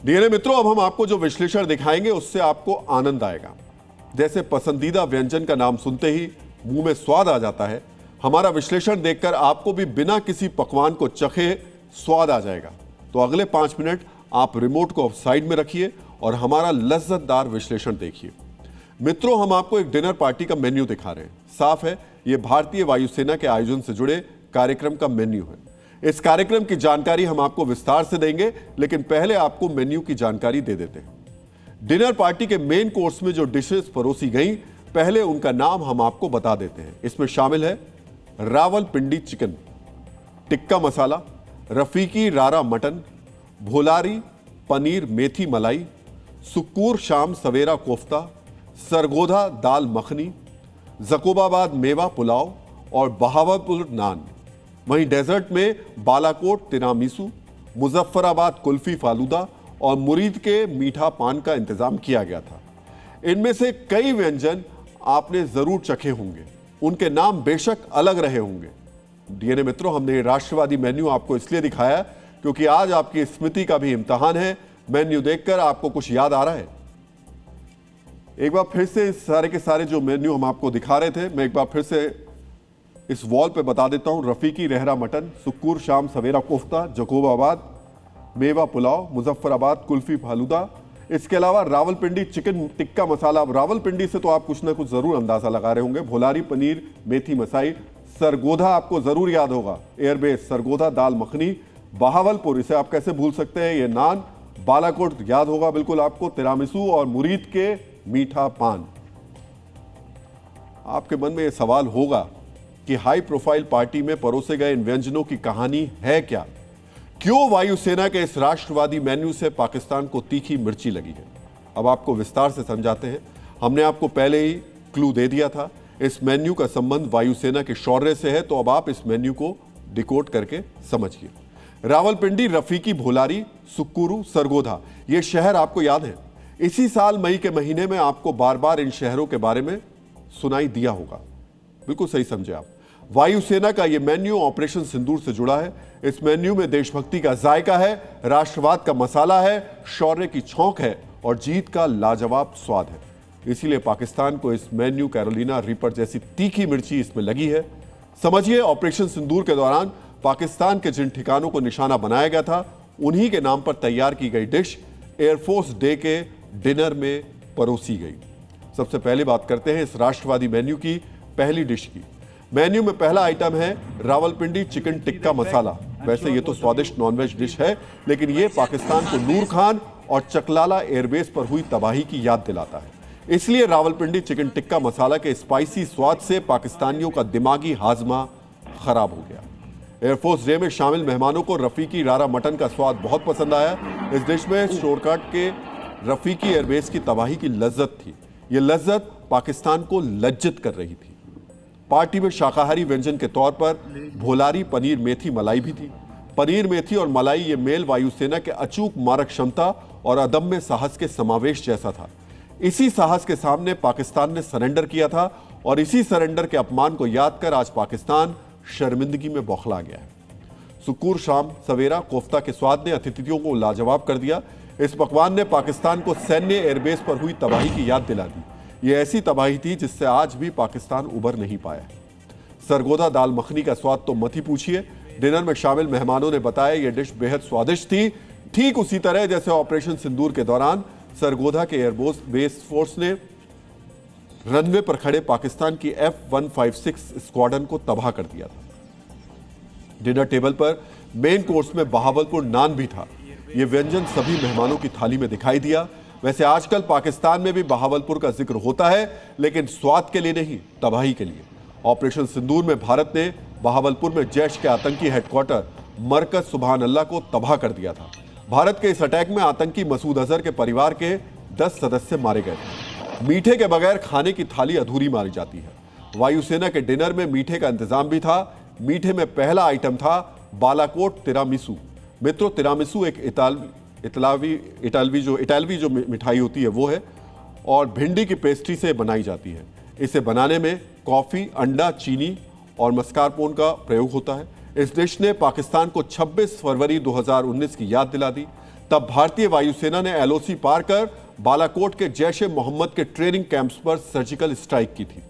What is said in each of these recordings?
DNA मित्रों, अब हम आपको जो विश्लेषण दिखाएंगे उससे आपको आनंद आएगा। जैसे पसंदीदा व्यंजन का नाम सुनते ही मुंह में स्वाद आ जाता है, हमारा विश्लेषण देखकर आपको भी बिना किसी पकवान को चखे स्वाद आ जाएगा। तो अगले 5 मिनट आप रिमोट को साइड में रखिए और हमारा लज्जतदार विश्लेषण देखिए। मित्रों, हम आपको एक डिनर पार्टी का मेन्यू दिखा रहे हैं। साफ है, यह भारतीय वायुसेना के आयोजन से जुड़े कार्यक्रम का मेन्यू है। इस कार्यक्रम की जानकारी हम आपको विस्तार से देंगे, लेकिन पहले आपको मेन्यू की जानकारी दे देते हैं। डिनर पार्टी के मेन कोर्स में जो डिशेस परोसी गई, पहले उनका नाम हम आपको बता देते हैं। इसमें शामिल है रावलपिंडी चिकन टिक्का मसाला, रफीकी रारा मटन, भोलारी पनीर मेथी मलाई, सुक्कूर शाम सवेरा कोफ्ता, सरगोधा दाल मखनी, जकोबाबाद मेवा पुलाव और बहावलपुर नान। वहीं डेजर्ट में बालाकोट तिरामिसू, मुजफ्फराबाद कुल्फी फालूदा और मुरीद के मीठा पान का इंतजाम किया गया था। इनमें से कई व्यंजन आपने जरूर चखे होंगे, उनके नाम बेशक अलग रहे होंगे। डीएनए मित्रों, हमने राष्ट्रवादी मेन्यू आपको इसलिए दिखाया क्योंकि आज आपकी स्मृति का भी इम्तिहान है। मेन्यू देखकर आपको कुछ याद आ रहा है? एक बार फिर से इस सारे के सारे जो मेन्यू हम आपको दिखा रहे थे, मैं एक बार फिर से इस वॉल पे बता देता हूं। रफीकी रहरा मटन, सुक्कूर शाम सवेरा कोफ्ता, जकोबाबाद मेवा पुलाव, मुजफ्फराबाद कुल्फी फालूदा, इसके अलावा रावलपिंडी चिकन टिक्का मसाला। अब रावलपिंडी से तो आप कुछ ना कुछ जरूर अंदाजा लगा रहे होंगे। भोलारी पनीर मेथी मसाई, सरगोधा आपको जरूर याद होगा, एयरबेस सरगोधा दाल मखनी, बहावलपुर, इसे आप कैसे भूल सकते हैं, ये नान, बालाकोट याद होगा बिल्कुल आपको, तिरामिसू और मुरीद के मीठा पान। आपके मन में यह सवाल होगा कि हाई प्रोफाइल पार्टी में परोसे गए इन व्यंजनों की कहानी है क्या? क्यों वायुसेना के इस राष्ट्रवादी मेन्यू से पाकिस्तान को तीखी मिर्ची लगी है? अब आपको विस्तार से समझाते हैं। हमने आपको पहले ही क्लू दे दिया था, इस मेन्यू का संबंध वायुसेना के शौर्य से है, तो अब आप इस मेन्यू को डिकोड करके समझिए। रावलपिंडी, रफीकी, भोलारी, सुक्कूरू, सरगोधा, ये शहर आपको याद है। इसी साल मई के महीने में आपको बार बार इन शहरों के बारे में सुनाई दिया होगा। बिल्कुल सही समझे आप। वायुसेना का यह मेन्यू ऑपरेशन सिंदूर से जुड़ा है। इस मेन्यू में देशभक्ति का जायका है, राष्ट्रवाद का मसाला है, शौर्य की छौंक है और जीत का लाजवाब स्वाद है। इसीलिए पाकिस्तान को इस मेन्यू कैरोलिना रीपर जैसी तीखी मिर्ची इसमें लगी है। समझिए, ऑपरेशन सिंदूर के दौरान पाकिस्तान के जिन ठिकानों को निशाना बनाया गया था, उन्हीं के नाम पर तैयार की गई डिश एयरफोर्स डे के डिनर में परोसी गई। सबसे पहले बात करते हैं इस राष्ट्रवादी मेन्यू की पहली डिश की। मेन्यू में पहला आइटम है रावलपिंडी चिकन टिक्का मसाला। वैसे ये तो स्वादिष्ट नॉनवेज डिश है, लेकिन ये पाकिस्तान को नूर खान और चकलाला एयरबेस पर हुई तबाही की याद दिलाता है। इसलिए रावलपिंडी चिकन टिक्का मसाला के स्पाइसी स्वाद से पाकिस्तानियों का दिमागी हाजमा खराब हो गया। एयरफोर्स डे में शामिल मेहमानों को रफीकी रारा मटन का स्वाद बहुत पसंद आया। इस डिश में शोरकाट के रफीकी एयरबेस की तबाही की लज्जत थी। ये लज्जत पाकिस्तान को लज्जित कर रही थी। पार्टी में शाकाहारी व्यंजन के तौर पर भोलारी पनीर मेथी मलाई भी थी। पनीर मेथी और मलाई ये मेल वायुसेना के अचूक मारक क्षमता और अदम्य साहस के समावेश जैसा था। इसी साहस के सामने पाकिस्तान ने सरेंडर किया था और इसी सरेंडर के अपमान को याद कर आज पाकिस्तान शर्मिंदगी में बौखला गया है। सुक्कूर शाम सवेरा कोफ्ता के स्वाद ने अतिथियों को लाजवाब कर दिया। इस पकवान ने पाकिस्तान को सैन्य एयरबेस पर हुई तबाही की याद दिला दी। यह ऐसी तबाही थी जिससे आज भी पाकिस्तान उबर नहीं पाया। सरगोधा दाल मखनी का स्वाद तो मत ही पूछिए। डिनर में शामिल मेहमानों ने बताया यह डिश बेहद स्वादिष्ट थी, ठीक उसी तरह जैसे ऑपरेशन सिंदूर के दौरान सरगोधा के एयरबेस फोर्स ने रनवे पर खड़े पाकिस्तान की F-156 स्क्वाड्रन को तबाह कर दिया था। डिनर टेबल पर मेन कोर्स में बहावलपुर नान भी था। यह व्यंजन सभी मेहमानों की थाली में दिखाई दिया। वैसे आजकल पाकिस्तान में भी बहावलपुर का जिक्र होता है, लेकिन स्वाद के लिए नहीं, तबाही के लिए। ऑपरेशन सिंदूर में भारत ने बहावलपुर में जैश के आतंकी हेडक्वार्टर मरकज सुभान अल्लाह को तबाह कर दिया था। भारत के इस अटैक में आतंकी मसूद अजहर के परिवार के 10 सदस्य मारे गए थे। मीठे के बगैर खाने की थाली अधूरी मानी जाती है। वायुसेना के डिनर में मीठे का इंतजाम भी था। मीठे में पहला आइटम था बालाकोट तिरामिसू। मित्रों, तिरामिसू एक इटालवी जो मिठाई होती है वो है और भिंडी की पेस्ट्री से बनाई जाती है। इसे बनाने में कॉफी, अंडा, चीनी और मस्कारपोन का प्रयोग होता है। इस डिश ने पाकिस्तान को 26 फरवरी 2019 की याद दिला दी। तब भारतीय वायुसेना ने एलओसी पार कर बालाकोट के जैश ए मोहम्मद के ट्रेनिंग कैंप्स पर सर्जिकल स्ट्राइक की थी।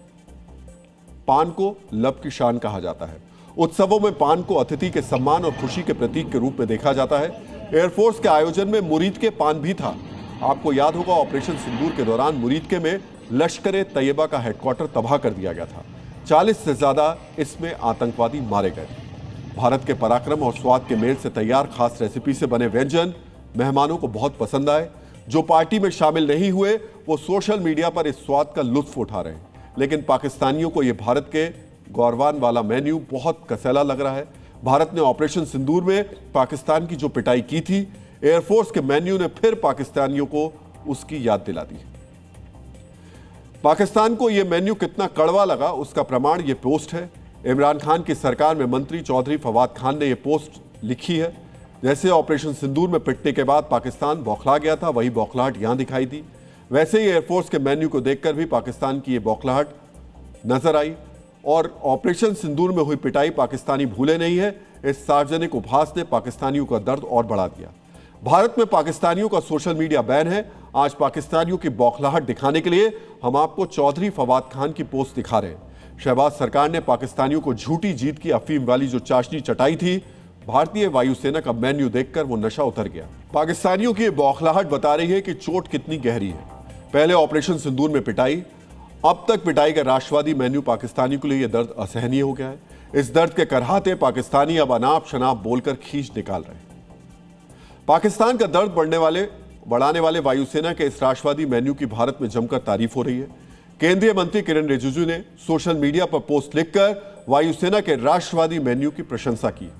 पान को लब की शान कहा जाता है। उत्सवों में पान को अतिथि के सम्मान और खुशी के प्रतीक के रूप में देखा जाता है। एयरफोर्स के आयोजन में मुरीद के पान भी था। आपको याद होगा, ऑपरेशन सिंदूर के दौरान मुरीद में लश्कर तैयबा का हेडक्वार्टर तबाह कर दिया गया था। 40 से ज्यादा इसमें आतंकवादी मारे गए थे। भारत के पराक्रम और स्वाद के मेल से तैयार खास रेसिपी से बने व्यंजन मेहमानों को बहुत पसंद आए। जो पार्टी में शामिल नहीं हुए वो सोशल मीडिया पर इस स्वाद का लुत्फ उठा रहे हैं, लेकिन पाकिस्तानियों को यह भारत के गौरवान वाला मेन्यू बहुत कसैला लग रहा है। भारत ने ऑपरेशन सिंदूर में पाकिस्तान की जो पिटाई की थी, एयरफोर्स के मेन्यू ने फिर पाकिस्तानियों को उसकी याद दिला दी। पाकिस्तान को यह मेन्यू कितना कड़वा लगा उसका प्रमाण यह पोस्ट है। इमरान खान की सरकार में मंत्री चौधरी फवाद खान ने यह पोस्ट लिखी है। जैसे ऑपरेशन सिंदूर में पिटने के बाद पाकिस्तान बौखला गया था, वही बौखलाहट यहां दिखाई दी। वैसे ही एयरफोर्स के मेन्यू को देखकर भी पाकिस्तान की यह बौखलाहट नजर आई। और ऑपरेशन सिंदूर में हुई पिटाई पाकिस्तानी भूले नहीं है। इस सार्वजनिक उपहास ने पाकिस्तानियों का दर्द और बढ़ा दिया। भारत में पाकिस्तानियों का सोशल मीडिया बैन है। आज पाकिस्तानियों की बौखलाहट दिखाने के लिए हम आपको चौधरी फवाद खान की पोस्ट दिखा रहे हैं। शहबाज सरकार ने पाकिस्तानियों को झूठी जीत की अफीम वाली जो चाशनी चटाई थी, भारतीय वायुसेना का मेन्यू देखकर वो नशा उतर गया। पाकिस्तानियों की बौखलाहट बता रही है कि चोट कितनी गहरी है। पहले ऑपरेशन सिंदूर में पिटाई, अब तक पिटाई का राष्ट्रवादी मेन्यू पाकिस्तानियों के लिए यह दर्द असहनीय हो गया है। इस दर्द के करहाते पाकिस्तानी अब अनाप शनाप बोलकर खींच निकाल रहे हैं। पाकिस्तान का दर्द बढ़ाने वाले वायुसेना के इस राष्ट्रवादी मेन्यू की भारत में जमकर तारीफ हो रही है। केंद्रीय मंत्री किरण रिजिजू ने सोशल मीडिया पर पोस्ट लिखकर वायुसेना के राष्ट्रवादी मेन्यू की प्रशंसा की।